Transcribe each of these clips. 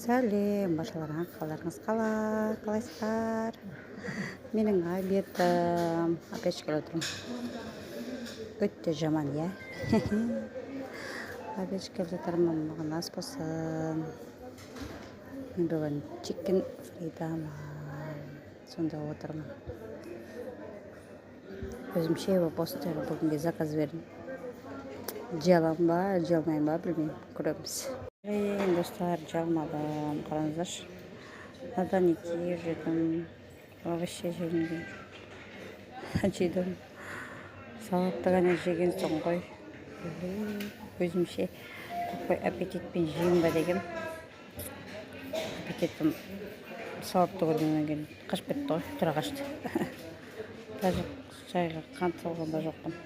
Сәлем, баршаларыңа қалдарыңыз қалайсыздар? Менің обедім опять келіп отырмын. Өте жаман, иә. Обед келіп жатырмын, маған ас болсын. Мен бүгін чикен фридамын. Сонда отырмын. Өзімше постер бүгінге заказ бердім. Жалам ба, жалмайым ба, білмеймін, көреміз. Достар, жалмадым, қараңыздаршы. Надан екі жедім, овощей жегенге жедім. Салатты ғана жеген соң ғой. Өзімше такой аппетитпен жеймін ба деген. Аппетитім салатты көргеннен кейін қашып кетті ғой, тұра қашты. Даже шайға қант салған да жоқпын.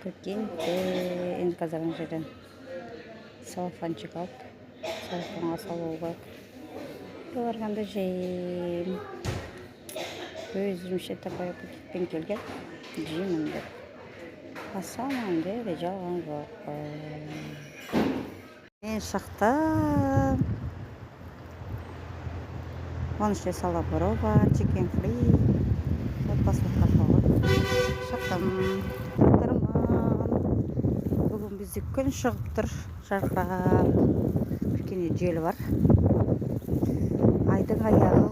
Прикиньте, енді қазір ана жерден салафанчик алып, салафанға салуға барғанда жеймін. Өзімше такой аппетитпен келген, жеймін деп. А самом деле жалған жоқпын. Мен шақтам. Оның ішінде салабұры бар, чикен фри, отбасылық кафе. Шақтам. Бүгін бізде күн шығып тұр, жарқырап. Кішкене жел бар. Айдың аяғы